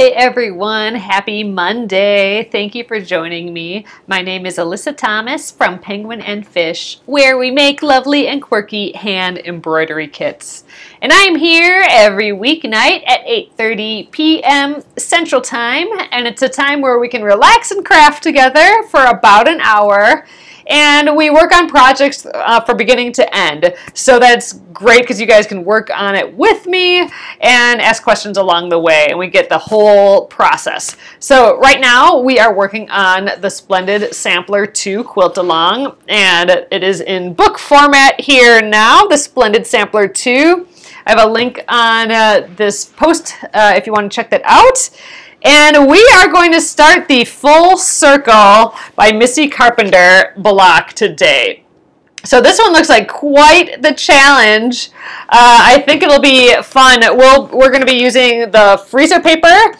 Hi everyone, happy Monday. Thank you for joining me. My name is Alyssa Thomas from Penguin and Fish, where we make lovely and quirky hand embroidery kits. And I am here every weeknight at 8:30 p.m. Central Time, and it's a time where we can relax and craft together for about an hour. And we work on projects from beginning to end. So that's great because you guys can work on it with me and ask questions along the way, and we get the whole process. So right now we are working on the Splendid Sampler 2 quilt along, and it is in book format here now, the Splendid Sampler 2. I have a link on this post if you want to check that out. And we are going to start the Full Circle by Missy Carpenter block today. So this one looks like quite the challenge. I think it'll be fun. We're going to be using the freezer paper.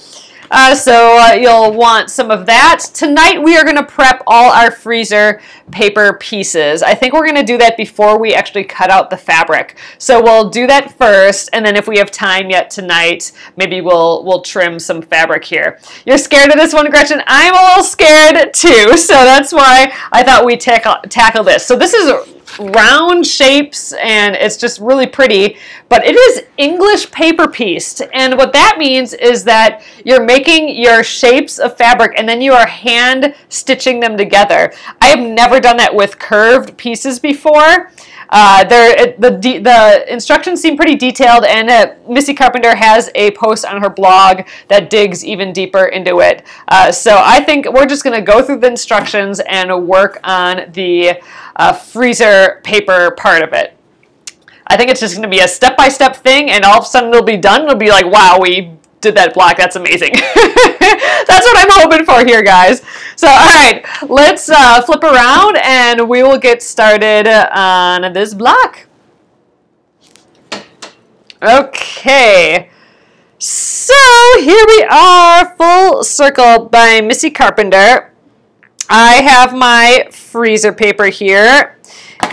So you'll want some of that. Tonight we are going to prep all our freezer paper pieces. I think we're going to do that before we actually cut out the fabric. So we'll do that first, and then if we have time yet tonight, maybe we'll trim some fabric here. You're scared of this one, Gretchen? I'm a little scared too, so that's why I thought we'd tackle this. So this is round shapes, and it's just really pretty, but it is English paper pieced, and what that means is that you're making your shapes of fabric and then you are hand stitching them together. I have never done that with curved pieces before. The instructions seem pretty detailed, and Missy Carpenter has a post on her blog that digs even deeper into it. So I think we're just going to go through the instructions and work on the freezer paper part of it. I think it's just going to be a step-by-step thing, and all of a sudden it'll be done. It'll be like, wow, we did that block. That's amazing. That's what I'm hoping for here, guys. So, all right, let's flip around, and we will get started on this block. Okay. So, here we are, Full Circle by Missy Carpenter. I have my freezer paper here,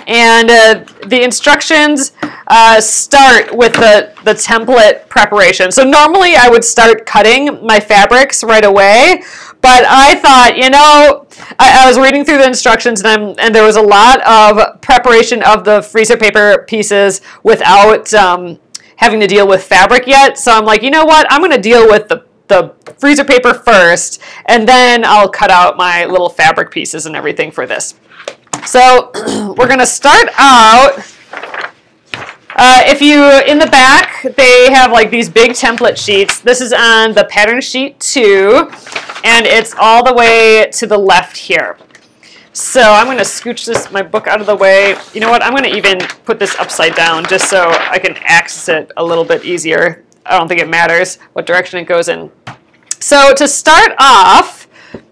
and the instructions start with the template preparation. So normally I would start cutting my fabrics right away, but I thought, you know, I was reading through the instructions, and there was a lot of preparation of the freezer paper pieces without having to deal with fabric yet. So I'm like, you know what, I'm going to deal with the freezer paper first, and then I'll cut out my little fabric pieces and everything for this. So we're going to start out, in the back, they have like these big template sheets. This is on the pattern sheet 2, and it's all the way to the left here. So I'm going to scooch my book out of the way. You know what, I'm going to even put this upside down just so I can access it a little bit easier. I don't think it matters what direction it goes in. So to start off,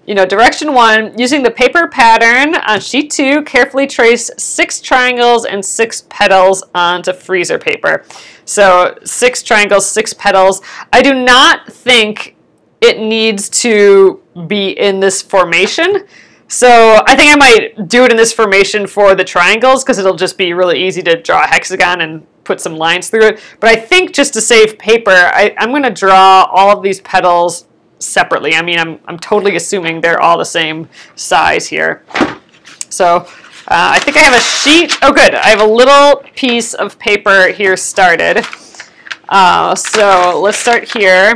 you know, direction 1, using the paper pattern on sheet 2, carefully trace 6 triangles and 6 petals onto freezer paper. So 6 triangles, 6 petals. I do not think it needs to be in this formation. So I think I might do it in this formation for the triangles because it'll just be really easy to draw a hexagon and put some lines through it. But I think just to save paper, I'm going to draw all of these petals separately. I mean, I'm totally assuming they're all the same size here. So I think I have a sheet. Oh, good. I have a little piece of paper here started. So let's start here.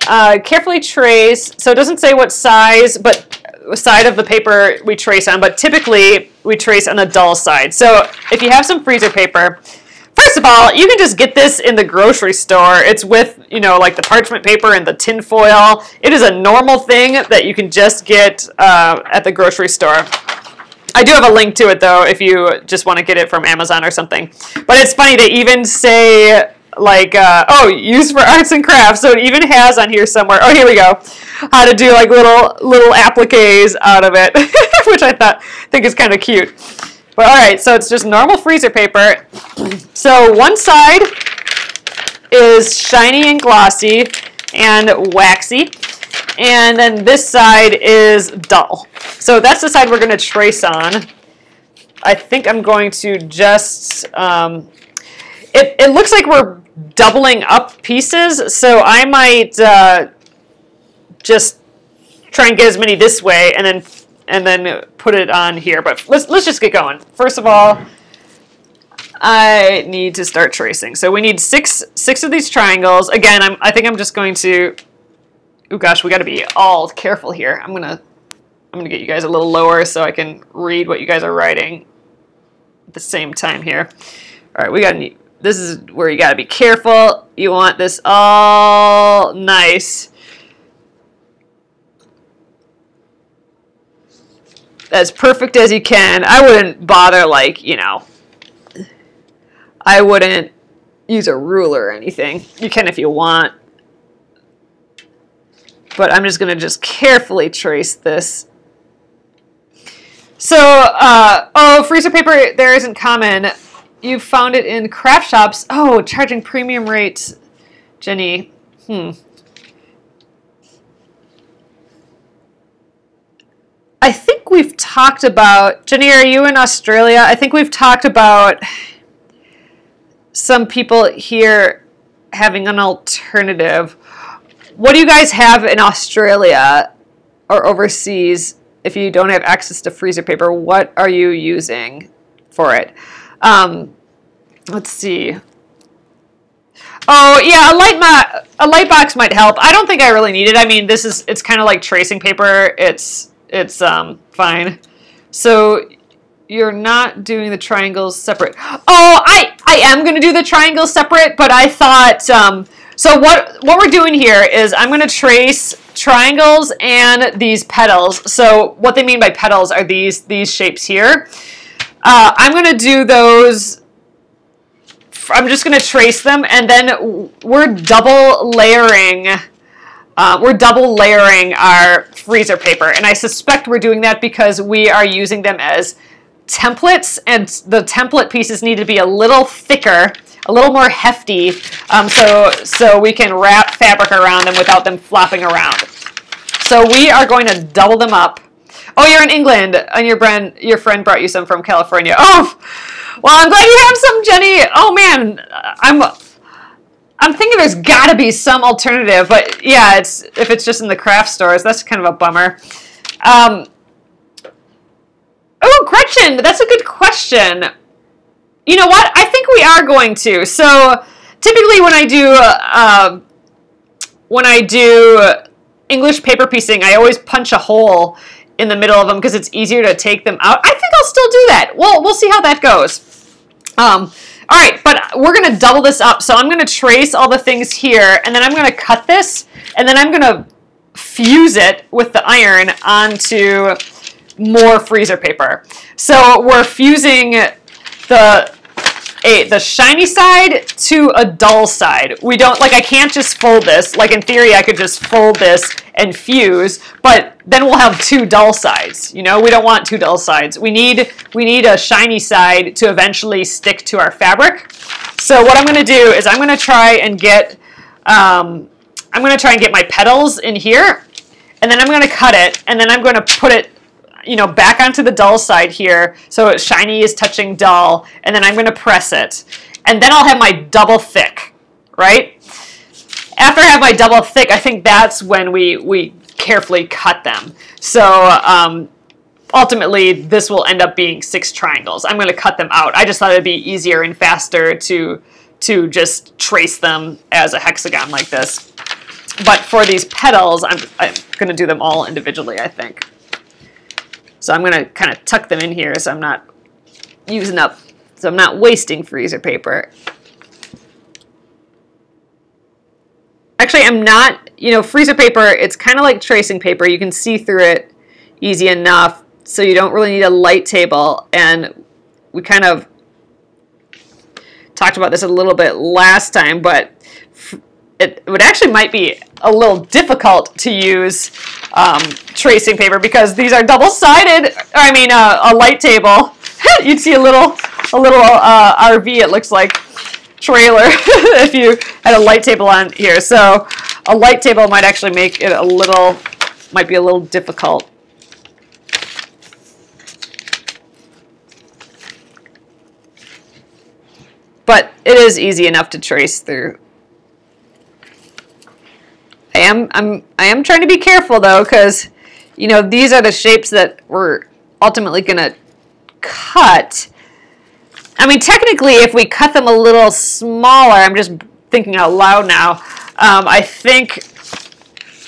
Carefully trace. So it doesn't say what size, but side of the paper we trace on, but typically we trace on the dull side. So if you have some freezer paper, first of all, you can just get this in the grocery store. It's with, you know, like the parchment paper and the tin foil. It is a normal thing that you can just get at the grocery store. I do have a link to it, though, if you just want to get it from Amazon or something. But it's funny, they even say, like, oh, used for arts and crafts. So it even has on here somewhere. Oh, here we go. How to do, like, little appliques out of it, which I think is kind of cute. But all right, so it's just normal freezer paper. So one side is shiny and glossy and waxy, and then this side is dull. So that's the side we're going to trace on. I think I'm going to just, it looks like we're doubling up pieces, so I might just try and get as many this way, and then put it on here. But let's just get going. First of all, I need to start tracing. So we need six of these triangles. Again, I think I'm just going to. Oh gosh, we got to be all careful here. I'm gonna get you guys a little lower so I can read what you guys are writing at the same time here. All right, this is where you got to be careful. You want this all nice. As perfect as you can. I wouldn't bother, like, you know, I wouldn't use a ruler or anything. You can if you want. But I'm just going to just carefully trace this. So, oh, freezer paper there isn't common. You found it in craft shops. Oh, charging premium rates, Jenny. I think we've talked about, Jenny, are you in Australia? I think we've talked about some people here having an alternative. What do you guys have in Australia or overseas if you don't have access to freezer paper? What are you using for it? Let's see. Oh, yeah, a light box might help. I don't think I really need it. I mean, it's kind of like tracing paper. It's fine. So you're not doing the triangles separate. Oh, I am going to do the triangles separate, but I thought, so what we're doing here is I'm going to trace triangles and these petals. So what they mean by petals are these shapes here. I'm going to do those. I'm just going to trace them, and then we're double layering. We're double layering our freezer paper, and I suspect we're doing that because we are using them as templates, and the template pieces need to be a little thicker, a little more hefty, so we can wrap fabric around them without them flopping around. So we are going to double them up. Oh, you're in England, and your friend brought you some from California. Oh, well, I'm glad you have some, Jenny. Oh man, I'm thinking there's got to be some alternative, but yeah, if it's just in the craft stores, that's kind of a bummer. Oh, Gretchen, that's a good question. You know what? I think we are going to. So typically when I do English paper piecing, I always punch a hole in the middle of them because it's easier to take them out. I think I'll still do that. We'll see how that goes. All right, but we're going to double this up. So I'm going to trace all the things here, and then I'm going to cut this, and then I'm going to fuse it with the iron onto more freezer paper. So we're fusing the shiny side to a dull side. We don't, like, I can't just fold this. Like, in theory, I could just fold this and fuse, but then we'll have two dull sides. You know, we don't want two dull sides. We need a shiny side to eventually stick to our fabric. So what I'm going to do is I'm going to try and get my petals in here, and then I'm going to cut it, and then I'm going to put it, you know, back onto the dull side here, so shiny is touching dull, and then I'm going to press it, and then I'll have my double thick, right? After I have my double thick, I think that's when we carefully cut them. So ultimately, this will end up being 6 triangles. I'm going to cut them out. I just thought it'd be easier and faster to just trace them as a hexagon like this. But for these petals, I'm going to do them all individually, I think. So I'm going to kind of tuck them in here so I'm not using up, so I'm not wasting freezer paper. Actually, I'm not, you know, freezer paper, it's kind of like tracing paper. You can see through it easy enough, so you don't really need a light table. And we kind of talked about this a little bit last time, but it would actually might be a little difficult to use tracing paper because these are double-sided. I mean, a light table. You'd see a little RV. It looks like trailer if you had a light table on here. So a light table might actually make it might be a little difficult. But it is easy enough to trace through. I I am trying to be careful though, because you know these are the shapes that we're ultimately gonna cut. I mean, technically, if we cut them a little smaller, I'm just thinking out loud now. I think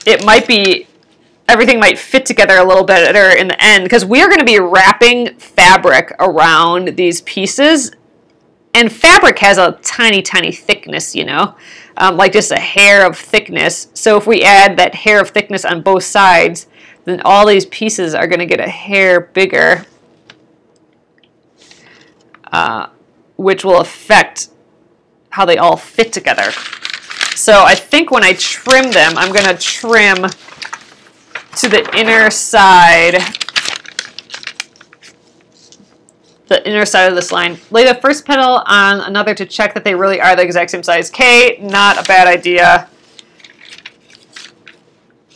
it might be, everything might fit together a little better in the end, because we are going to be wrapping fabric around these pieces, and fabric has a tiny, tiny thickness, you know, like just a hair of thickness. So if we add that hair of thickness on both sides, then all these pieces are going to get a hair bigger, which will affect how they all fit together. So I think when I trim them, I'm going to trim to the inner side of this line. Lay the first petal on another to check that they really are the exact same size. Okay, not a bad idea.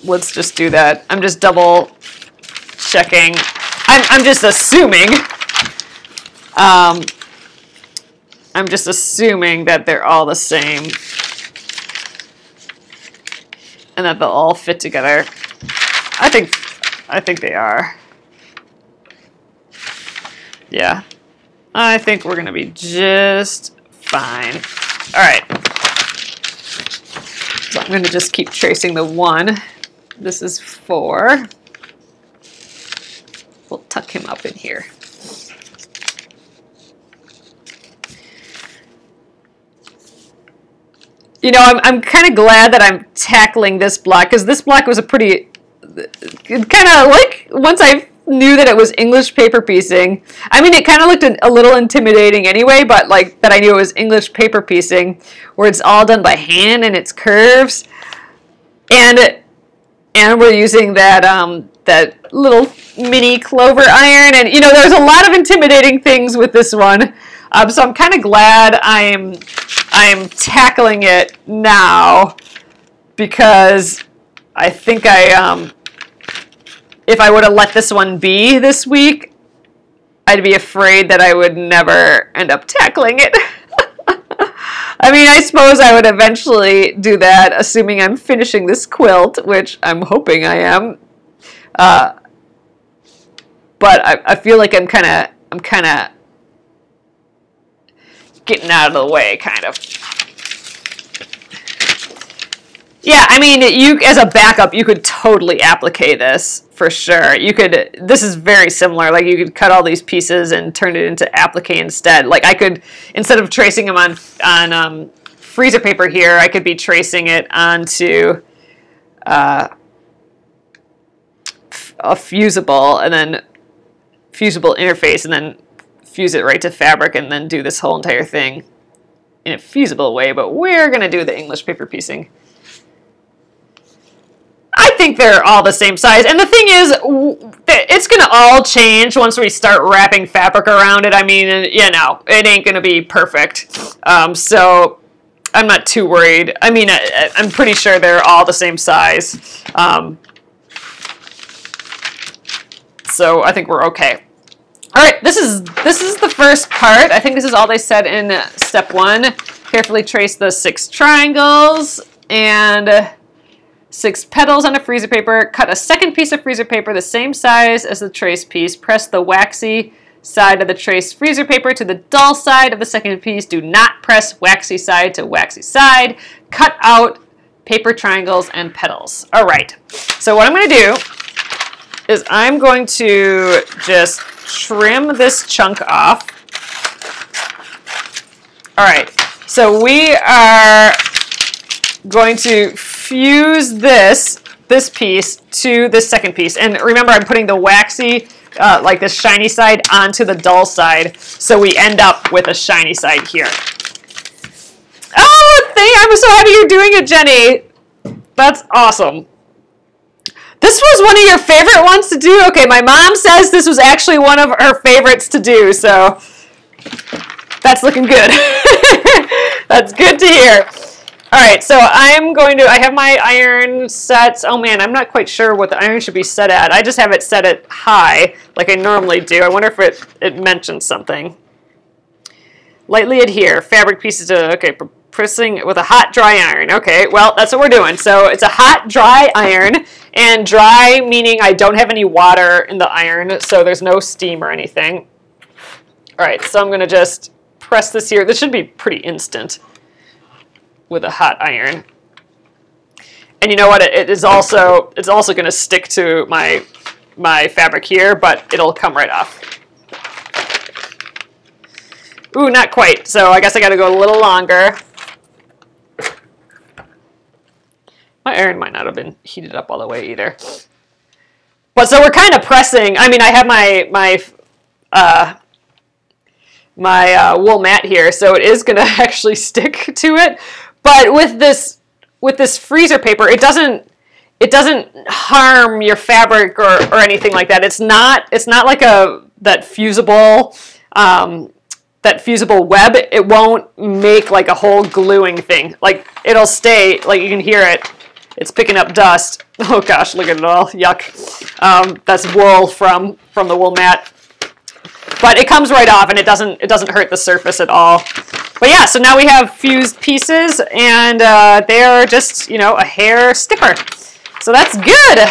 Let's just do that. I'm just double checking. I'm just assuming. I'm just assuming that they're all the same and that they'll all fit together. I think they are. Yeah. I think we're going to be just fine. All right. So I'm going to just keep tracing the 1. This is 4. We'll tuck him up in here. You know, I'm kind of glad that I'm tackling this block, because this block was a pretty, kind of like, once I knew that it was English paper piecing, I mean, it kind of looked a little intimidating anyway, but like that I knew it was English paper piecing, where it's all done by hand and it's curves, and we're using that that little mini clover iron, and you know, there's a lot of intimidating things with this one. So I'm kind of glad I'm tackling it now, because I think if I would have let this one be this week, I'd be afraid that I would never end up tackling it. I mean, I suppose I would eventually do that, assuming I'm finishing this quilt, which I'm hoping I am. But I feel like I'm kind of getting out of the way, kind of. Yeah, I mean, you as a backup, you could totally applique this for sure. You could. This is very similar. Like, you could cut all these pieces and turn it into applique instead. Like, I could, instead of tracing them on freezer paper here, I could be tracing it onto a fusible, and then fusible interface, and then fuse it right to fabric, and then do this whole entire thing in a feasible way. But we're going to do the English paper piecing. I think they're all the same size. And the thing is, it's going to all change once we start wrapping fabric around it. I mean, you know, it ain't going to be perfect. So I'm not too worried. I mean, I'm pretty sure they're all the same size. So I think we're okay. All right, this is the first part. I think this is all they said in step 1. Carefully trace the 6 triangles and 6 petals on a freezer paper. Cut a second piece of freezer paper the same size as the trace piece. Press the waxy side of the traced freezer paper to the dull side of the second piece. Do not press waxy side to waxy side. Cut out paper triangles and petals. All right, so what I'm going to do is I'm going to just trim this chunk off. All right, so we are going to fuse this piece to this second piece. And remember, I'm putting the waxy, like the shiny side, onto the dull side, so we end up with a shiny side here. Oh, I'm so happy you're doing it, Jenny. That's awesome. This was one of your favorite ones to do? Okay, my mom says this was actually one of her favorites to do, so that's looking good. That's good to hear. All right, so I have my iron set. Oh man, I'm not quite sure what the iron should be set at. I just have it set at high, like I normally do. I wonder if it mentions something. Lightly adhere, fabric pieces to, okay, pressing with a hot, dry iron. Okay, well, that's what we're doing. So it's a hot, dry iron, and dry meaning I don't have any water in the iron, so there's no steam or anything. All right, so I'm going to just press this here. This should be pretty instant with a hot iron. And you know what? It's also going to stick to my fabric here, but it'll come right off. Ooh, not quite. So I guess I got to go a little longer. My iron might not have been heated up all the way either. But so we're kind of pressing. I mean, I have my wool mat here, so it is going to actually stick to it. But with this freezer paper, it doesn't harm your fabric or anything like that. It's not like that fusible web. It won't make like a whole gluing thing. Like it'll stay. Like you can hear it. It's picking up dust. Oh gosh, look at it all. Yuck. That's wool from the wool mat. But it comes right off, and it doesn't hurt the surface at all. But yeah, so now we have fused pieces, and they're just, a hair stiffer. So that's good.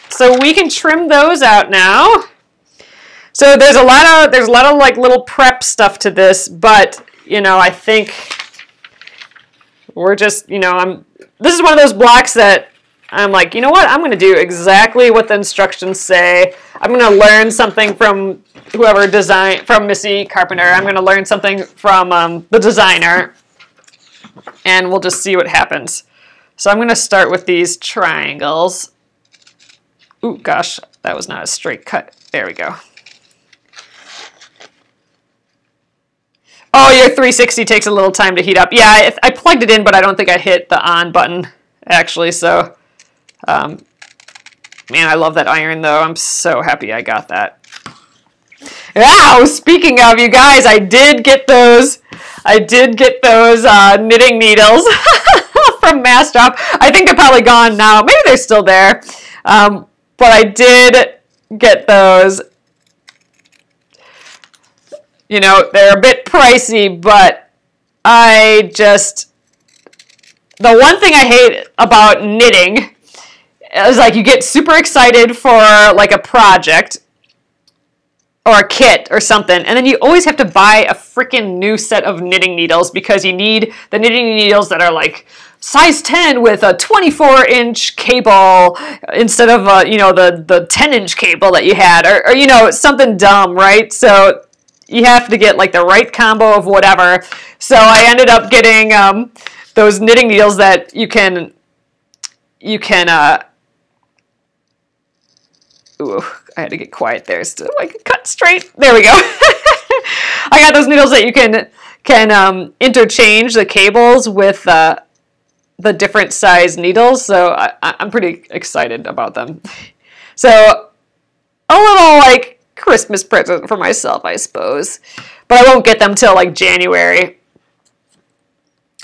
So we can trim those out now. So there's a lot of like little prep stuff to this, but I think we're just, this is one of those blocks that I'm like, you know what? I'm going to do exactly what the instructions say. I'm going to learn something from whoever designed, from Missy Carpenter. I'm going to learn something from the designer, and we'll just see what happens. So I'm going to start with these triangles. Ooh, gosh, that was not a straight cut. There we go. Oh, your 360 takes a little time to heat up. Yeah, I plugged it in, but I don't think I hit the on button, actually, so... man, I love that iron, though. I'm so happy I got that. Wow, speaking of, you guys, I did get those knitting needles from Mastrop. I think they're probably gone now. Maybe they're still there. But I did get those. They're a bit pricey, but the one thing I hate about knitting is like you get super excited for like a project or a kit or something, and then you always have to buy a freaking new set of knitting needles because you need the knitting needles that are like size 10 with a 24-inch cable instead of the 10-inch cable that you had, or something dumb, right? So you have to get like the right combo of whatever. So I ended up getting those knitting needles that you can ooh, I had to get quiet there so I could cut straight. There we go. I got those needles that you can interchange the cables with the different size needles, so I'm pretty excited about them. So a little like Christmas present for myself, I suppose. But I won't get them till like January.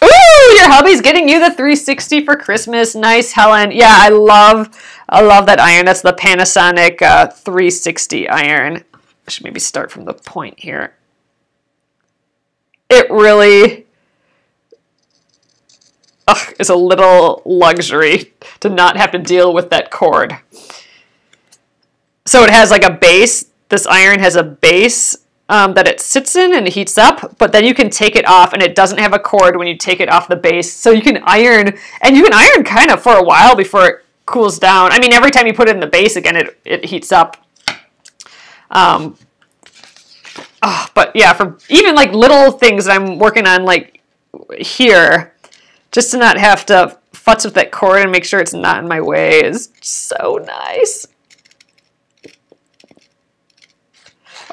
Ooh, your hubby's getting you the 360 for Christmas. Nice, Helen. Yeah, I love that iron. That's the Panasonic 360 iron. I should maybe start from the point here. It really is a little luxury to not have to deal with that cord. So it has like a base. This iron has a base that it sits in and heats up, but then you can take it off, and it doesn't have a cord when you take it off the base. So you can iron, and you can iron kind of for a while before it cools down. I mean, every time you put it in the base again, it heats up. But yeah, for even like little things that I'm working on like here, just to not have to futz with that cord and make sure it's not in my way is so nice.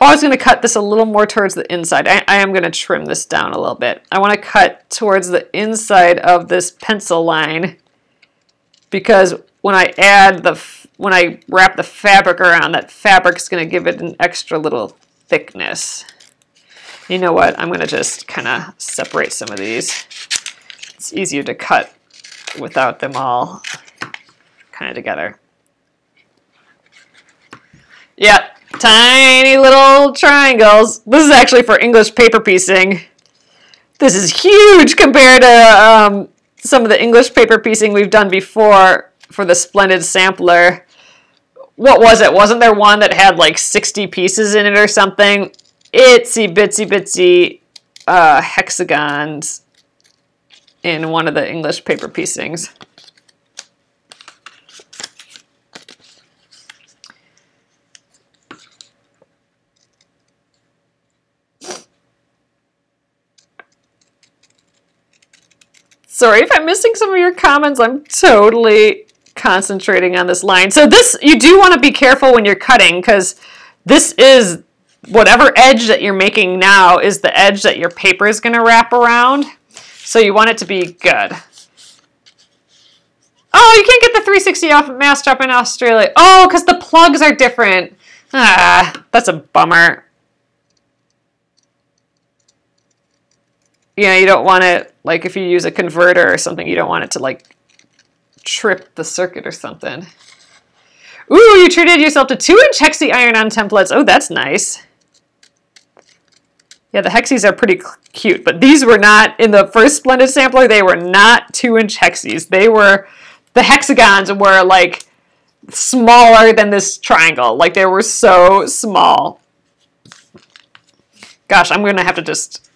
Oh, I was going to cut this a little more towards the inside. I am going to trim this down a little bit. I want to cut towards the inside of this pencil line because when I wrap the fabric around, that fabric's going to give it an extra little thickness. You know what? I'm going to just kind of separate some of these. It's easier to cut without them all kind of together. Yeah. Tiny little triangles. This is actually for English paper piecing. This is huge compared to some of the English paper piecing we've done before for the Splendid Sampler. What was it? Wasn't there one that had like 60 pieces in it or something? Itsy bitsy bitsy hexagons in one of the English paper piecings. Sorry if I'm missing some of your comments. I'm totally concentrating on this line. So this, you do want to be careful when you're cutting, because this is whatever edge that you're making now is the edge that your paper is going to wrap around. So you want it to be good. Oh, you can't get the 360 off mass drop in Australia. Oh, because the plugs are different. Ah, that's a bummer. You don't want it, like if you use a converter or something, you don't want it to like trip the circuit or something. Ooh, you treated yourself to 2-inch hexi iron-on templates. Oh, that's nice. Yeah, the hexis are pretty cute, but these were not, in the first Splendid Sampler, they were not 2-inch hexis. They were, the hexagons were like smaller than this triangle. Like they were so small. Gosh, I'm gonna have to just,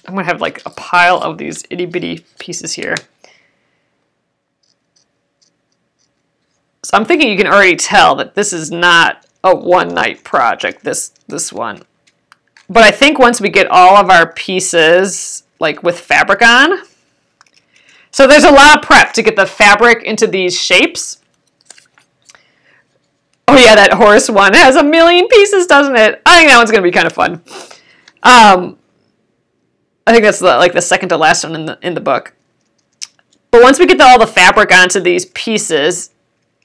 I'm going to have like a pile of these itty bitty pieces here. So I'm thinking you can already tell that this is not a one-night project, this one. But I think once we get all of our pieces like with fabric on, so there's a lot of prep to get the fabric into these shapes. Oh yeah, that horse one has 1,000,000 pieces, doesn't it? I think that one's going to be kind of fun. I think that's like the second to last one in the book. But once we get all the fabric onto these pieces,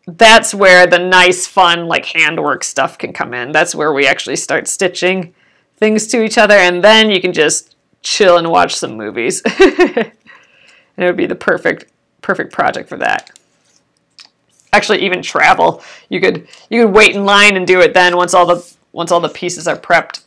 that's where the nice, fun, like handwork stuff can come in. That's where we actually start stitching things to each other, and then you can just chill and watch some movies. And it would be the perfect project for that. Actually, even travel. You could wait in line and do it then once all the pieces are prepped.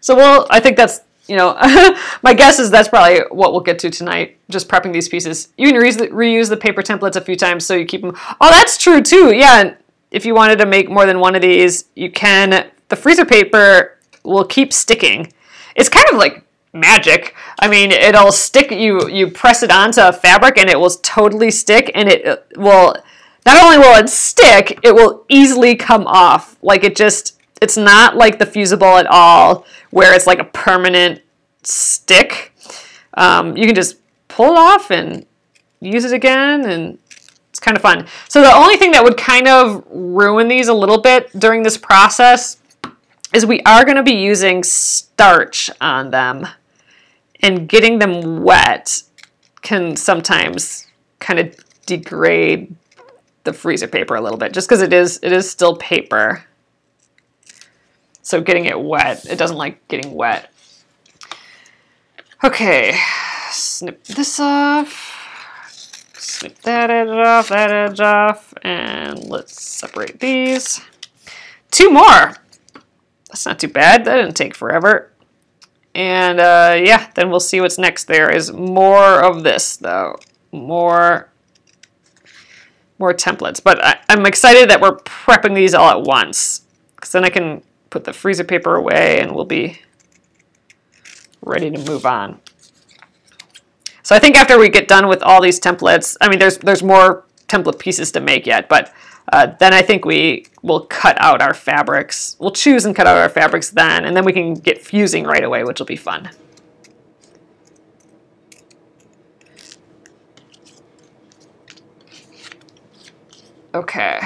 So I think that's, my guess is that's probably what we'll get to tonight, just prepping these pieces. You can reuse the paper templates a few times so you keep them. Oh, that's true too. Yeah, if you wanted to make more than one of these, you can. The freezer paper will keep sticking. It's kind of like magic. I mean, it'll stick, you press it onto fabric and it will totally stick, and it will, not only will it stick, it will easily come off. Like it's not like the fusible at all, where it's like a permanent stick. You can just pull it off and use it again, and it's kind of fun. So the only thing that would kind of ruin these a little bit during this process is we are going to be using starch on them, and getting them wet can sometimes kind of degrade the freezer paper a little bit, just because it is still paper. So getting it wet, it doesn't like getting wet. Okay, snip this off, snip that edge off, and let's separate these. 2 more. That's not too bad. That didn't take forever. And yeah, then we'll see what's next. There is more of this though, more templates. But I'm excited that we're prepping these all at once, because then I can put the freezer paper away and we'll be ready to move on. So I think after we get done with all these templates, I mean, there's more template pieces to make yet, but then I think we will cut out our fabrics. We'll choose and cut out our fabrics then, and then we can get fusing right away, which will be fun. Okay.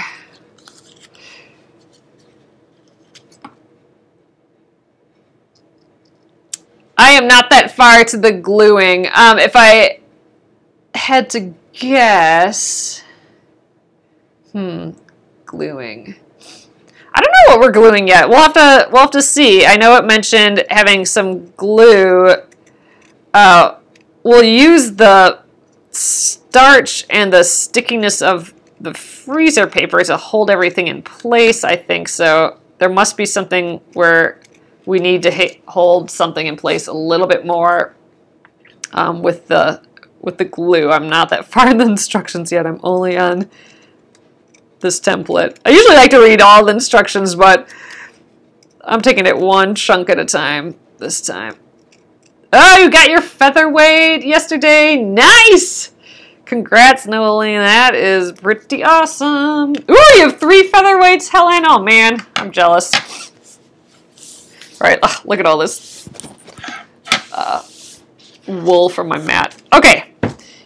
I am not that far to the gluing. If I had to guess, gluing. I don't know what we're gluing yet. We'll have to see. I know it mentioned having some glue. We'll use the starch and the stickiness of the freezer paper to hold everything in place, I think. So there must be something where we need to hold something in place a little bit more with the glue. I'm not that far in the instructions yet. I'm only on this template. I usually like to read all the instructions, but I'm taking it one chunk at a time this time. Oh, you got your featherweight yesterday. Nice! Congrats, Noeline. That is pretty awesome. Ooh, you have 3 featherweights, Helen. Oh, man. I'm jealous. All right, look at all this wool from my mat. Okay,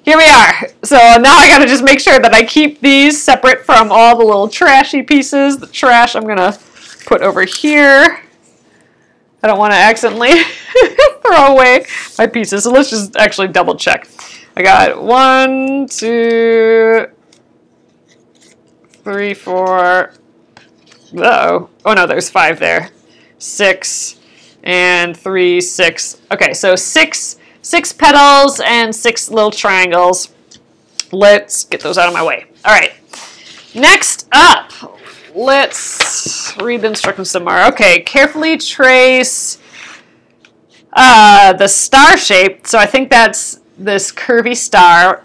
here we are. So now I got to just make sure that I keep these separate from all the little trashy pieces. The trash I'm going to put over here. I don't want to accidentally throw away my pieces. So let's just actually double check. I got 1, 2, 3, 4. Uh-oh. Oh, no, there's 5 there. 6 and 3, 6. Okay, so 6 petals and 6 little triangles. Let's get those out of my way. All right. Next up, let's read the instructions some more. Okay, carefully trace the star shape. So I think that's this curvy star.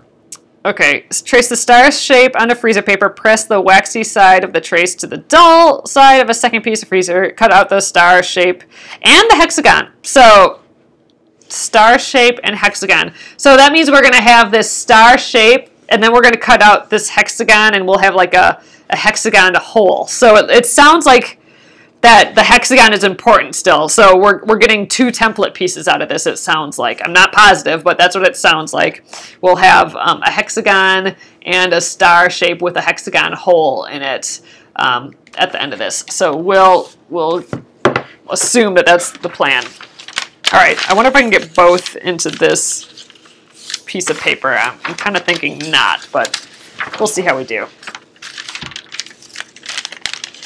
Okay, trace the star shape on the freezer paper. Press the waxy side of the trace to the dull side of a second piece of freezer. Cut out the star shape and the hexagon. So star shape and hexagon. So that means we're going to have this star shape, and then we're going to cut out this hexagon, and we'll have like a hexagon hole. So it sounds like that the hexagon is important still. So we're getting 2 template pieces out of this, it sounds like. I'm not positive, but that's what it sounds like. We'll have a hexagon and a star shape with a hexagon hole in it at the end of this. So we'll assume that that's the plan. All right, I wonder if I can get both into this piece of paper. I'm kind of thinking not, but we'll see how we do.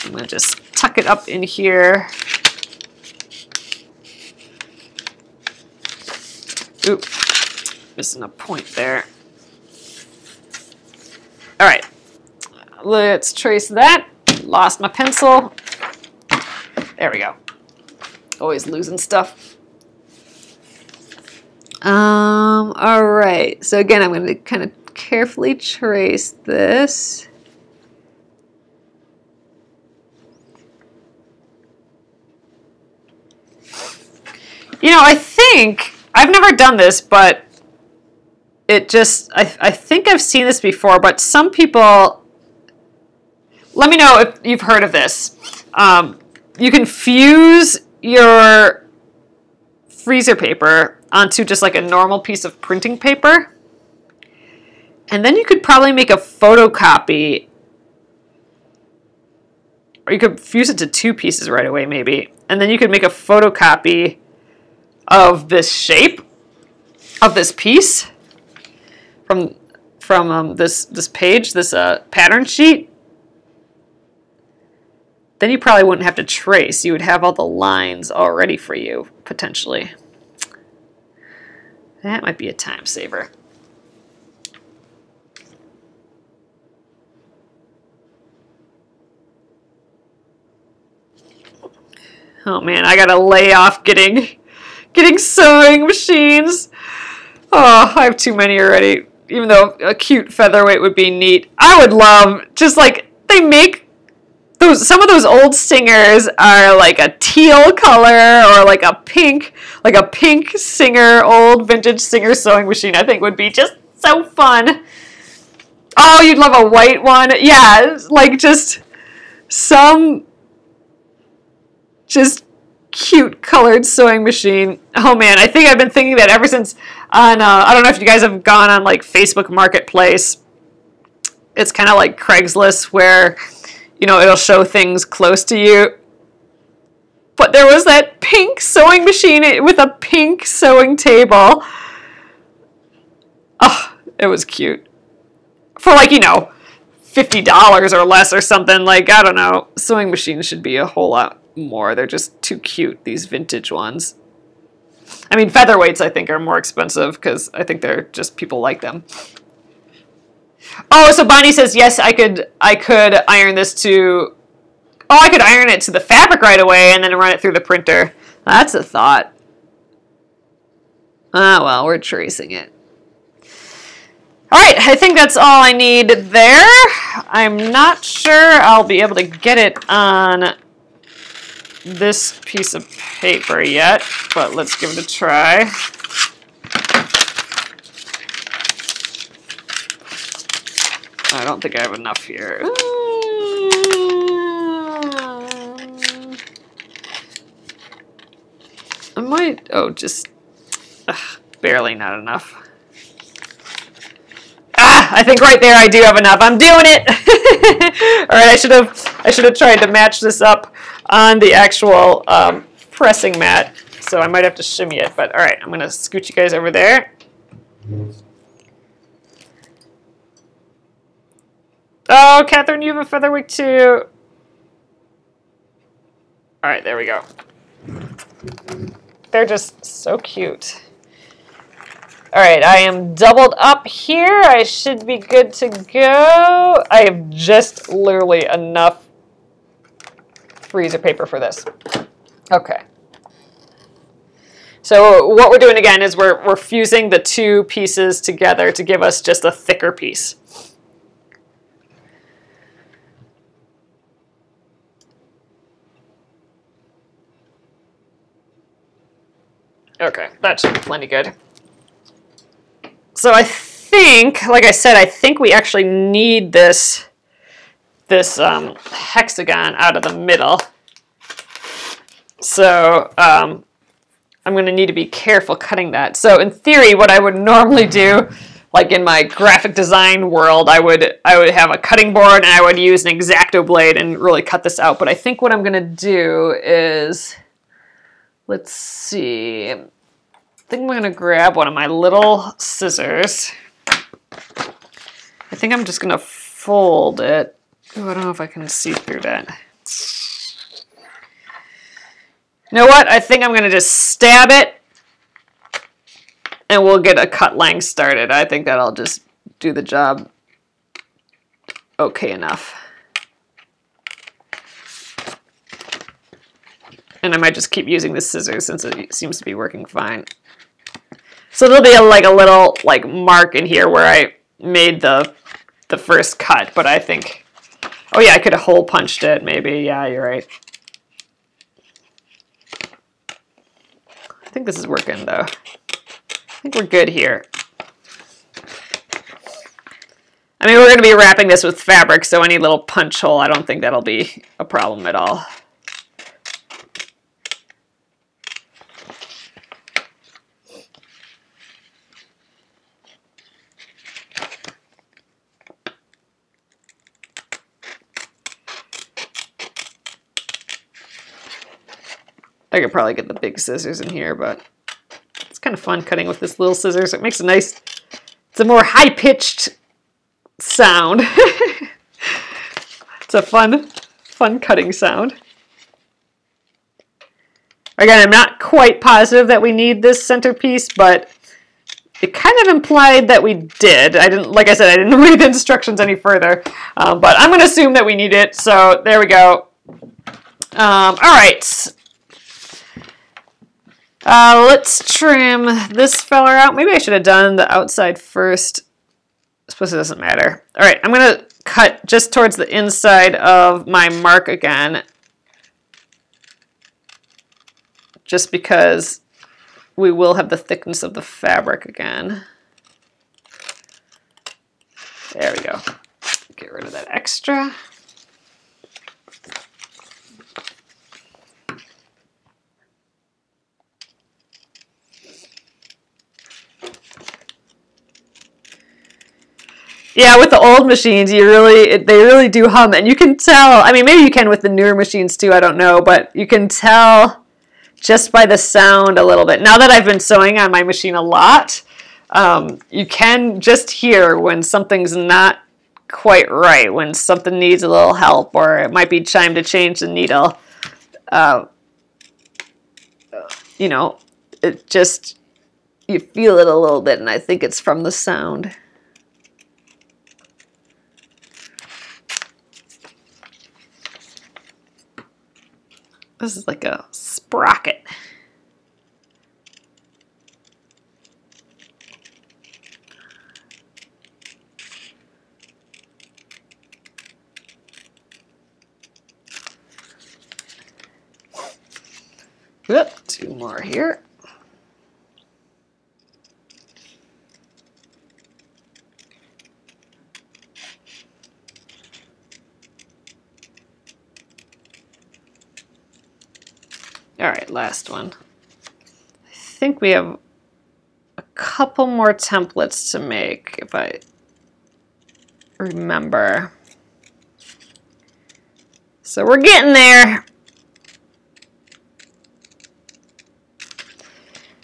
I'm going to just tuck it up in here. Oop, missing a point there. All right, let's trace that. Lost my pencil. There we go. Always losing stuff. All right, so again, I'm going to kind of carefully trace this. You know, I think, I've never done this, but it just, I think I've seen this before, but some people, let me know if you've heard of this. You can fuse your freezer paper onto just like a normal piece of printing paper, and then you could probably make a photocopy, or you could fuse it to 2 pieces right away maybe, and then you could make a photocopy of this shape of this piece from this page, this pattern sheet. Then you probably wouldn't have to trace. You would have all the lines all ready for you, potentially. That might be a time saver. Oh man, I gotta lay off getting sewing machines. Oh, I have too many already. Even though a cute featherweight would be neat. I would love, just like, they make those, some of those old Singers are like a teal color or like a pink Singer, old vintage Singer sewing machine, I think would be just so fun. Oh, you'd love a white one. Yeah, like just some cute colored sewing machine. Oh man, I think I've been thinking that ever since on, I don't know if you guys have gone on like Facebook Marketplace. It's kind of like Craigslist where, you know, it'll show things close to you. But there was that pink sewing machine with a pink sewing table. Oh, it was cute. For like, you know, $50 or less or something. Like, I don't know. Sewing machines should be a whole lot more. They're just too cute, these vintage ones. I mean, featherweights I think are more expensive because I think they're just, people like them. Oh, so Bonnie says, yes, I could iron this to, oh, I could iron it to the fabric right away and then run it through the printer. That's a thought. Ah, well, we're tracing it. All right, I think that's all I need there. I'm not sure I'll be able to get it on this piece of paper yet, but let's give it a try. I don't think I have enough here. I might, oh, just barely not enough. Ah, I think right there I do have enough. I'm doing it. All right, I should have tried to match this up on the actual pressing mat, so I might have to shimmy it. But all right, I'm gonna scoot you guys over there. Oh, Catherine, you have a featherwick too. All right, there we go. They're just so cute. All right, I am doubled up here. I should be good to go. I have just literally enough freezer paper for this. Okay. So what we're doing again is we're fusing the two pieces together to give us just a thicker piece. Okay, that should be plenty good. So I think, like I said, I think we actually need this hexagon out of the middle. So I'm going to need to be careful cutting that. So in theory, what I would normally do, like in my graphic design world, I would have a cutting board and I would use an X-Acto blade and really cut this out. But I think what I'm going to do is, let's see. I think I'm going to grab one of my little scissors. I think I'm just going to fold it. Oh, I don't know if I can see through that. You know what? I think I'm going to just stab it and we'll get a cut length started. I think that'll just do the job okay enough. And I might just keep using the scissors since it seems to be working fine. So there'll be like a little like mark in here where I made the first cut, but I think, oh yeah, I could have hole punched it maybe. Yeah, you're right. I think this is working though. I think we're good here. I mean, we're going to be wrapping this with fabric, so any little punch hole, I don't think that'll be a problem at all. I could probably get the big scissors in here, but it's kind of fun cutting with this little scissors. It makes a nice, it's a more high-pitched sound. It's a fun cutting sound. Again, I'm not quite positive that we need this centerpiece, but it kind of implied that we did. I didn't, like I said, I didn't read the instructions any further, but I'm going to assume that we need it. So there we go. All right. Let's trim this feller out. Maybe I should have done the outside first. I suppose it doesn't matter. All right, I'm going to cut just towards the inside of my mark again, just because we will have the thickness of the fabric again. There we go. Get rid of that extra. Yeah, with the old machines, they really do hum, and you can tell. I mean, maybe you can with the newer machines too. I don't know, but you can tell just by the sound a little bit. Now that I've been sewing on my machine a lot, you can just hear when something's not quite right, when something needs a little help, or it might be time to change the needle. You know, it just, you feel it a little bit, and I think it's from the sound. This is like a sprocket. Whoop, 2 more here. All right, last one. I think we have a couple more templates to make if I remember. So we're getting there.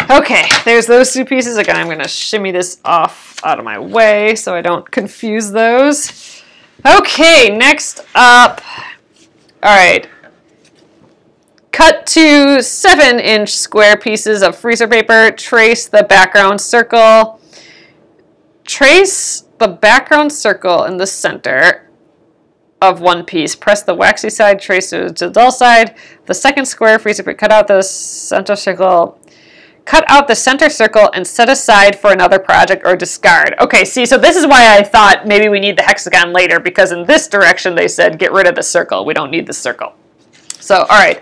Okay, there's those 2 pieces. Again, I'm going to shimmy this off out of my way so I don't confuse those. Okay, next up. All right. Cut 2 7-inch square pieces of freezer paper. Trace the background circle. Trace the background circle in the center of one piece. Press the waxy side, trace it to the dull side. The second square freezer paper. Cut out the center circle. Cut out the center circle and set aside for another project or discard. Okay, see, so this is why I thought maybe we need the hexagon later, because in this direction they said get rid of the circle. We don't need the circle. So, all right.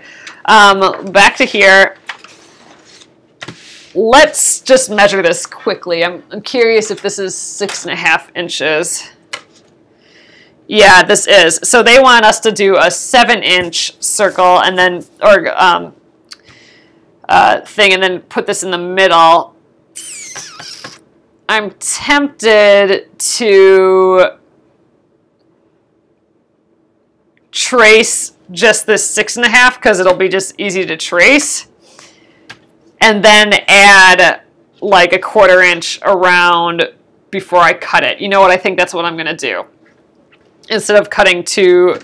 Back to here. Let's just measure this quickly. I'm curious if this is 6.5 inches. Yeah, this is. So they want us to do a 7-inch circle and then, or thing, and then put this in the middle. I'm tempted to trace just this 6.5 because it'll be just easy to trace, and then add like a 1/4 inch around before I cut it. You know what? I think that's what I'm going to do. Instead of cutting two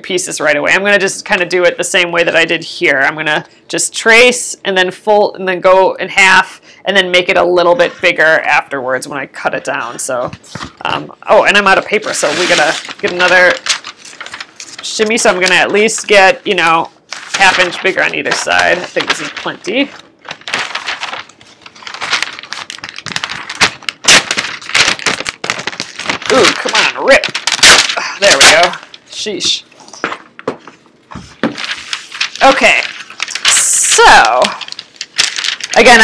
pieces right away, I'm going to just kind of do it the same way that I did here. I'm going to just trace and then fold and then go in half and then make it a little bit bigger afterwards when I cut it down. So, oh, and I'm out of paper, so we got to get another shimmy. So I'm going to at least get, you know, 1/2 inch bigger on either side. I think this is plenty. Ooh, come on, rip. There we go. Sheesh. Okay, so again,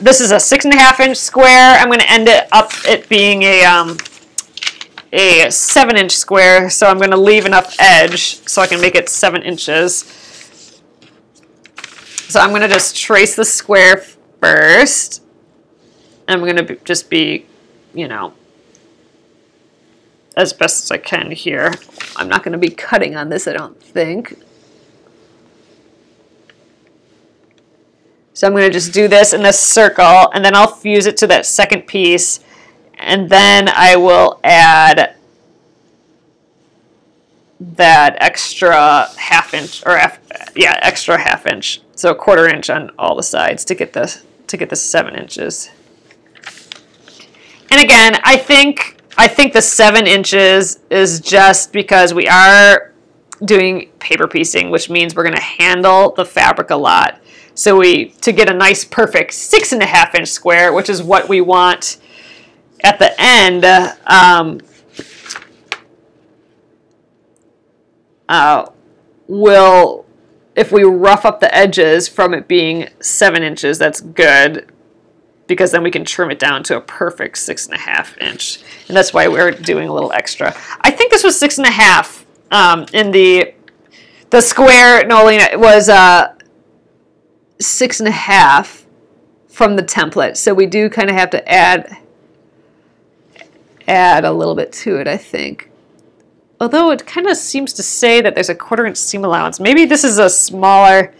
this is a 6.5 inch square. I'm gonna end it up it being a 7-inch square. So I'm gonna leave enough edge so I can make it 7 inches. So I'm gonna just trace the square first. I'm gonna just be, you know, as best as I can here. I'm not gonna be cutting on this, I don't think. So I'm going to just do this in this circle, and then I'll fuse it to that second piece, and then I will add that extra 1/2 inch, or yeah, extra 1/2 inch, so 1/4 inch on all the sides to get the 7 inches. And again, I think the 7 inches is just because we are doing paper piecing, which means we're going to handle the fabric a lot. So to get a nice perfect 6.5 inch square, which is what we want at the end, if we rough up the edges from it being 7 inches, that's good, because then we can trim it down to a perfect 6.5 inch. And that's why we're doing a little extra. I think this was 6.5 in the square, Nolene, it was 6.5 from the template. So we do kind of have to add a little bit to it, I think. Although it kind of seems to say that there's a 1/4 inch seam allowance. Maybe this is a smaller,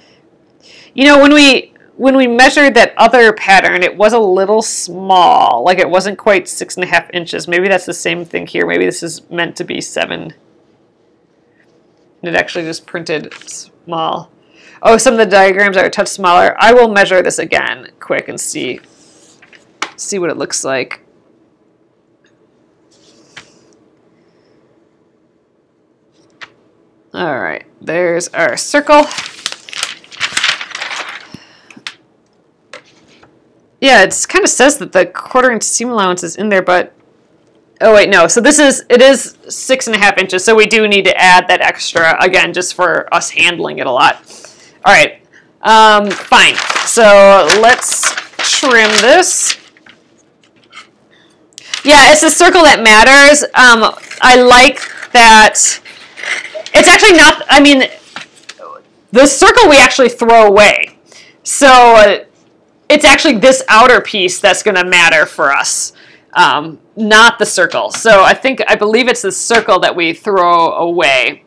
you know, when we measured that other pattern, it was a little small, like it wasn't quite 6.5 inches. Maybe that's the same thing here. Maybe this is meant to be 7. And it actually just printed small. Oh, some of the diagrams are a touch smaller. I will measure this again quick and see what it looks like. All right, there's our circle. Yeah, it kind of says that the 1/4 inch seam allowance is in there, but oh wait, no. So it is 6.5 inches. So we do need to add that extra again, just for us handling it a lot. All right, Fine. So let's trim this. Yeah, it's the circle that matters. I like that. It's actually not, I mean, the circle we actually throw away. So it's actually this outer piece that's going to matter for us, not the circle. So I believe it's the circle that we throw away,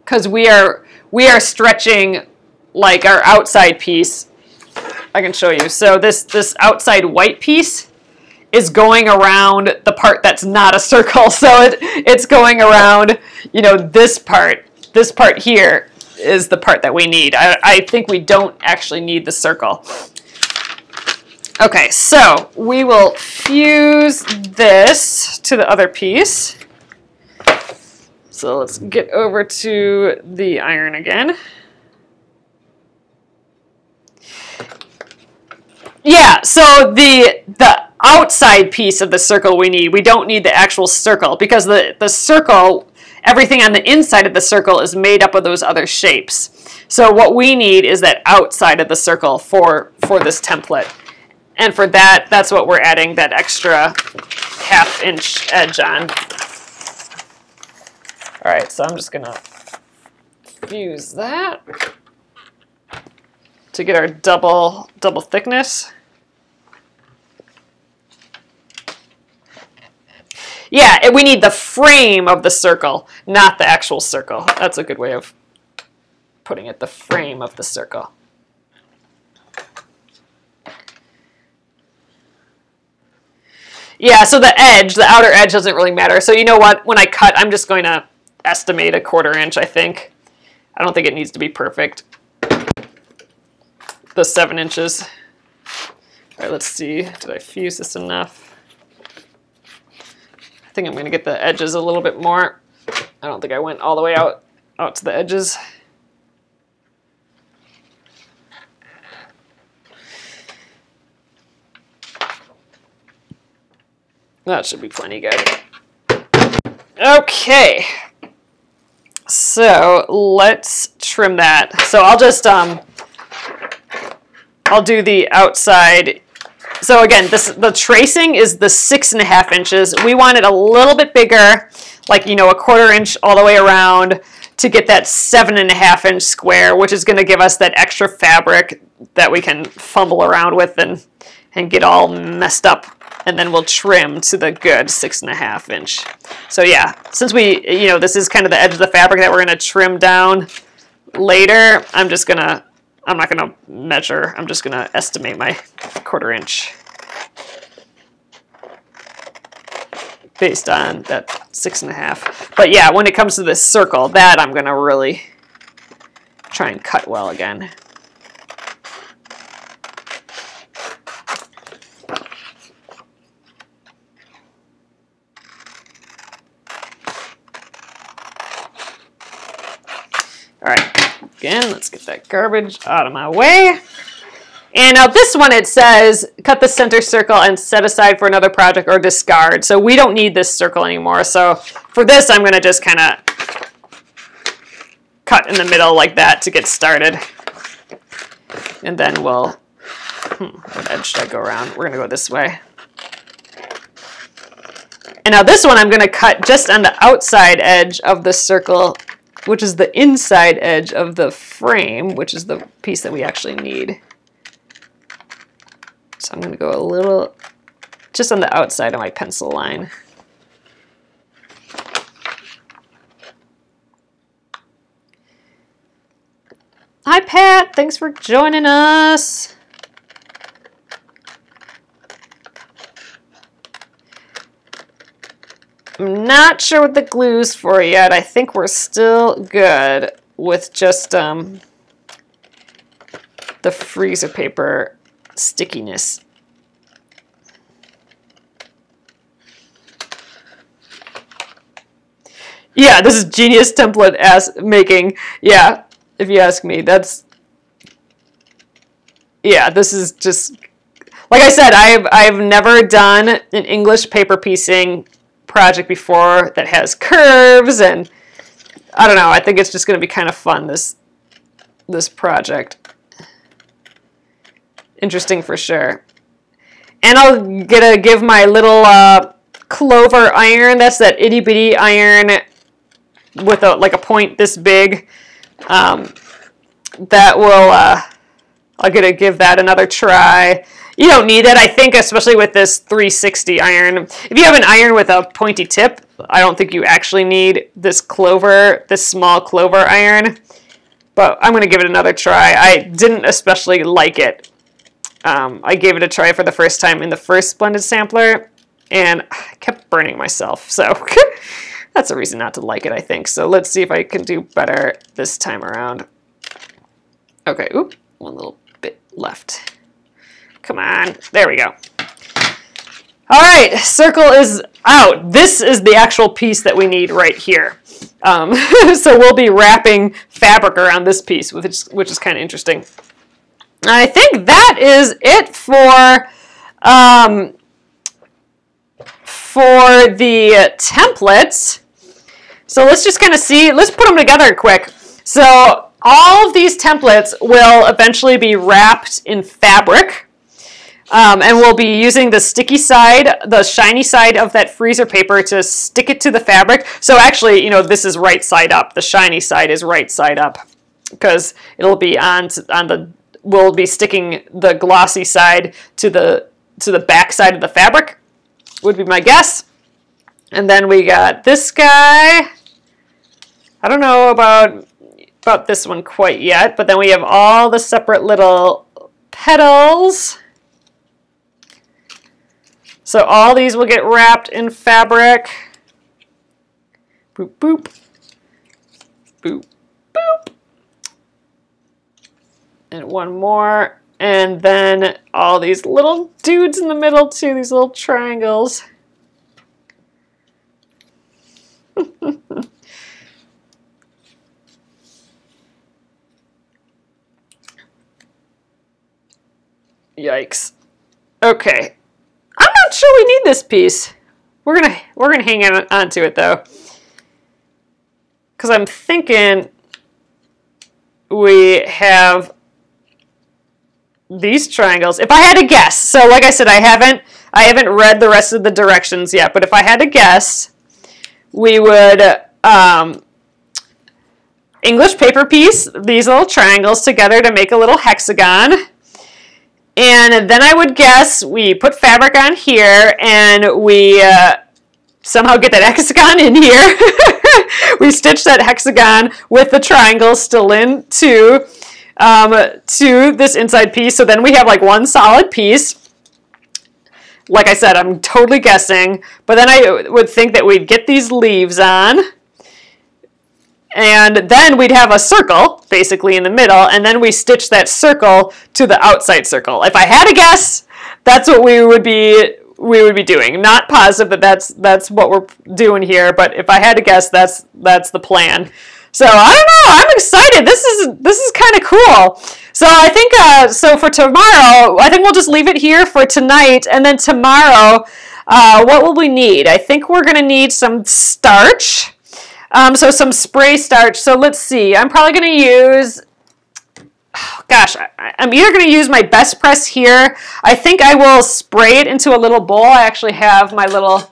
because we are stretching like our outside piece. I can show you. So this outside white piece is going around the part that's not a circle. So it's going around, you know, this part. This part here is the part that we need. I think we don't actually need the circle. Okay, so we will fuse this to the other piece. So let's get over to the iron again. Yeah, so the outside piece of the circle we don't need the actual circle, because the circle, everything on the inside of the circle is made up of those other shapes. So what we need is that outside of the circle for this template. And for that, that's what we're adding that extra ½ inch edge on. All right, so I'm just gonna fuse that to get our double thickness. Yeah, we need the frame of the circle, not the actual circle. That's a good way of putting it, the frame of the circle. Yeah, so the edge, the outer edge doesn't really matter. So you know what, when I cut, I'm just going to estimate ½ inch, I think. I don't think it needs to be perfect. The 7 inches. All right, let's see, did I fuse this enough? I think I'm going to get the edges a little bit more. I don't think I went all the way out to the edges. That should be plenty good. Okay. So let's trim that. So I'll just, I'll do the outside. So again, the tracing is the 6½ inches. We want it a little bit bigger, like, you know, ½ inch all the way around to get that 7½ inch square, which is going to give us that extra fabric that we can fumble around with and get all messed up. And then we'll trim to the good 6½ inch. So yeah, since you know, this is kind of the edge of the fabric that we're going to trim down later, I'm not going to measure. I'm just going to estimate my ½ inch based on that 6½. But yeah, when it comes to this circle, that I'm going to really try and cut well again. All right, again, let's get that garbage out of my way. And now this one, it says, cut the center circle and set aside for another project or discard. So we don't need this circle anymore. So for this, I'm going to just kind of cut in the middle like that to get started. And then we'll, what edge should I go around? We're going to go this way. And now this one, I'm going to cut just on the outside edge of the circle, which is the inside edge of the frame, which is the piece that we actually need. So I'm going to go a little, just on the outside of my pencil line. Hi, Pat. Thanks for joining us. I'm not sure what the glue's for yet. I think we're still good with just the freezer paper stickiness. Yeah, this is genius template making. Yeah, if you ask me, that's, yeah, this is just, like I said, I've never done an English paper piecing project before that has curves, and I don't know, I think it's just going to be kind of fun, this project. interesting for sure. And I'll give my little clover iron. That's that itty bitty iron with like a point this big. That will, I'll give that another try. You don't need it, I think, especially with this 360 iron. If you have an iron with a pointy tip, I don't think you actually need this small clover iron. But I'm going to give it another try. I didn't especially like it. I gave it a try for the first time in the first Splendid Sampler, and I kept burning myself. So that's a reason not to like it, I think. So let's see if I can do better this time around. Okay, oop, one little bit left. Come on, there we go. All right, circle is out. This is the actual piece that we need right here. So we'll be wrapping fabric around this piece, which is kind of interesting. I think that is it for the templates. So let's just kind of see, let's put them together quick. So all of these templates will eventually be wrapped in fabric. And we'll be using the sticky side, the shiny side of that freezer paper to stick it to the fabric. So actually, you know, this is right side up. The shiny side is right side up because it'll be we'll be sticking the glossy side to the back side of the fabric, would be my guess. And then we got this guy. I don't know about this one quite yet, but then we have all the separate little petals. So all these will get wrapped in fabric. Boop, boop. Boop, boop. And one more. And then all these little dudes in the middle too, these little triangles. Yikes. Okay. I'm not sure we need this piece. We're gonna hang on to it though, because I'm thinking we have these triangles. If I had to guess, so like I said, I haven't read the rest of the directions yet, but if I had to guess, we would English paper piece these little triangles together to make a little hexagon. And then I would guess we put fabric on here and we somehow get that hexagon in here. We stitch that hexagon with the triangle still in to this inside piece. So then we have like one solid piece. Like I said, I'm totally guessing. But then I would think that we'd get these leaves on. And then we'd have a circle, basically, in the middle, and then we stitch that circle to the outside circle. If I had to guess, that's what we would be doing. Not positive that that's what we're doing here, but if I had to guess, that's the plan. So I don't know. I'm excited. This is kind of cool. So I think so for tomorrow, I think we'll just leave it here for tonight, and then tomorrow, what will we need? I think we're gonna need some starch. So some spray starch. So let's see. I'm probably going to use, gosh, I'm either going to use my best press here. I think I will spray it into a little bowl. I actually have my little,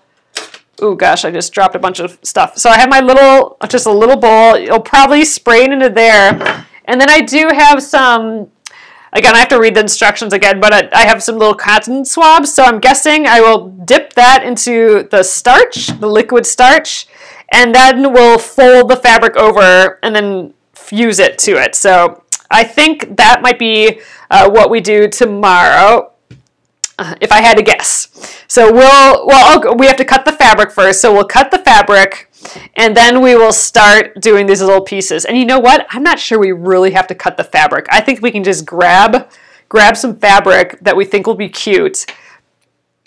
oh gosh, I just dropped a bunch of stuff. So I have my little, just a little bowl. You'll probably spray it into there. And then I do have some, again, I have to read the instructions again, but I have some little cotton swabs. So I'm guessing I will dip that into the starch, the liquid starch, and then we'll fold the fabric over and then fuse it to it. So I think that might be what we do tomorrow, if I had to guess. So we have to cut the fabric first. So we'll cut the fabric, and then we will start doing these little pieces. And you know what? I'm not sure we really have to cut the fabric. I think we can just grab some fabric that we think will be cute,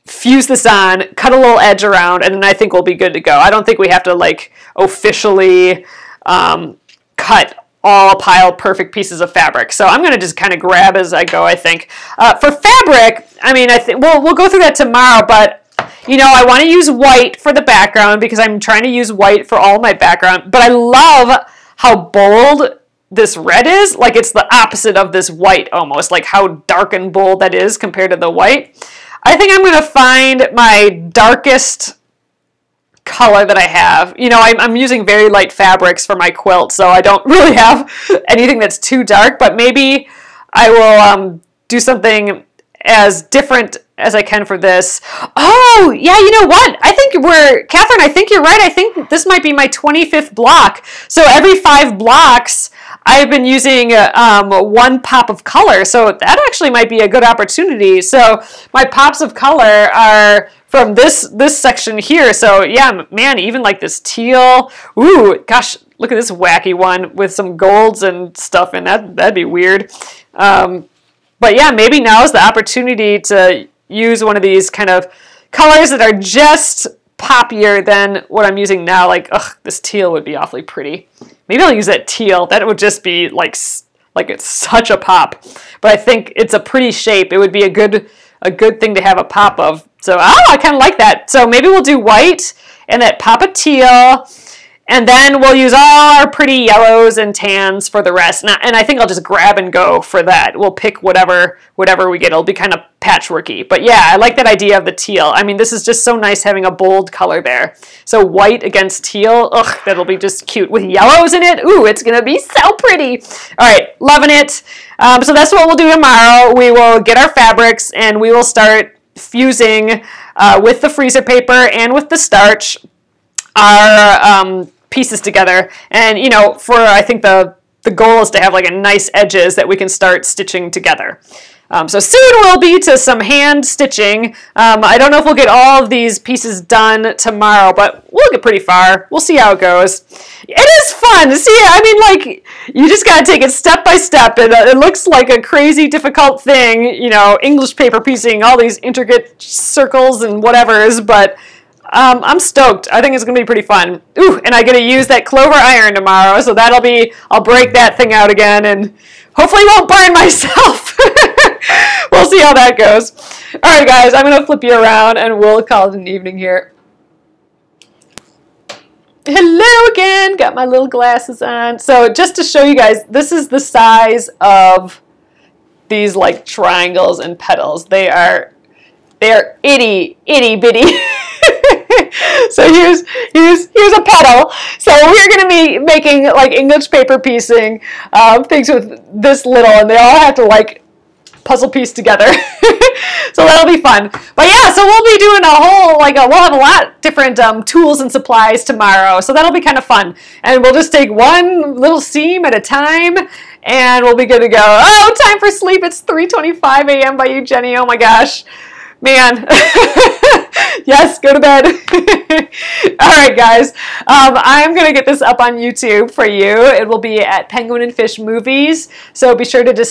fuse this on, cut a little edge around, and then I think we'll be good to go. I don't think we have to like officially cut all piled perfect pieces of fabric. So I'm going to just kind of grab as I go, I think. For fabric, I mean, I think we'll go through that tomorrow, but you know, I want to use white for the background because I'm trying to use white for all my background, but I love how bold this red is. Like it's the opposite of this white almost, like how dark and bold that is compared to the white. I think I'm going to find my darkest color that I have. You know, I'm using very light fabrics for my quilt, so I don't really have anything that's too dark, but maybe I will do something as different as I can for this. Oh, yeah, you know what? I think Catherine, I think you're right. I think this might be my 25th block. So every 5 blocks, I've been using 1 pop of color. So that actually might be a good opportunity. So my pops of color are from this section here. So yeah, man, even like this teal. Ooh, gosh, look at this wacky one with some golds and stuff in that. That'd be weird. But yeah, maybe now is the opportunity to use one of these kind of colors that are just poppier than what I'm using now. Like, ugh, this teal would be awfully pretty. Maybe I'll use that teal. That would just be like it's such a pop. But I think it's a pretty shape. It would be a good thing to have a pop of. So, I kind of like that. So maybe we'll do white and that pop of teal. And then we'll use all our pretty yellows and tans for the rest. And I think I'll just grab and go for that. We'll pick whatever we get. It'll be kind of patchworky. But yeah, I like that idea of the teal. I mean, this is just so nice having a bold color there. So white against teal, ugh, that'll be just cute. With yellows in it, ooh, it's going to be so pretty. All right, loving it. So that's what we'll do tomorrow. We will get our fabrics and we will start fusing with the freezer paper and with the starch our pieces together. And you know, I think the goal is to have like a nice edges that we can start stitching together. So soon we'll be to some hand stitching. I don't know if we'll get all of these pieces done tomorrow, but we'll get pretty far. We'll see how it goes. It is fun. See, I mean, like, you just got to take it step by step, and it looks like a crazy difficult thing, you know, English paper piecing, all these intricate circles and whatevers, but I'm stoked. I think it's going to be pretty fun. Ooh, and I get to use that clover iron tomorrow, so I'll break that thing out again, and hopefully won't burn myself. We'll see how that goes. All right, guys, I'm going to flip you around, and we'll call it an evening here. Hello again. Got my little glasses on. So just to show you guys, this is the size of these, like, triangles and petals. They are itty bitty. So here's a petal. So we're going to be making like English paper piecing things with this little, and they all have to like puzzle piece together. So that'll be fun. But yeah, so we'll be doing a whole we'll have a lot different tools and supplies tomorrow. So that'll be kind of fun. And we'll just take one little seam at a time, and we'll be good to go. Oh, time for sleep. It's 3:25 a.m. by you, Jenny. Oh my gosh. Man. Yes, go to bed. All right, guys. I'm going to get this up on YouTube for you. It will be at Penguin and Fish Movies. So be sure to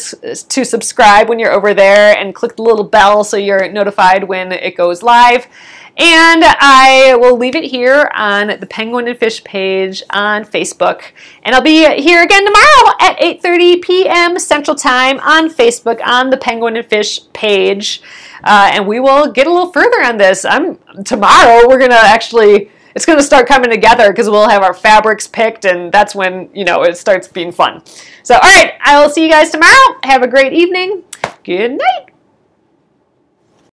subscribe when you're over there and click the little bell so you're notified when it goes live. And I will leave it here on the Penguin and Fish page on Facebook. And I'll be here again tomorrow at 8:30 p.m. Central Time on Facebook on the Penguin and Fish page. And we will get a little further on this. Tomorrow we're going to actually, it's going to start coming together because we'll have our fabrics picked, and that's when, you know, it starts being fun. So, all right, I will see you guys tomorrow. Have a great evening. Good night.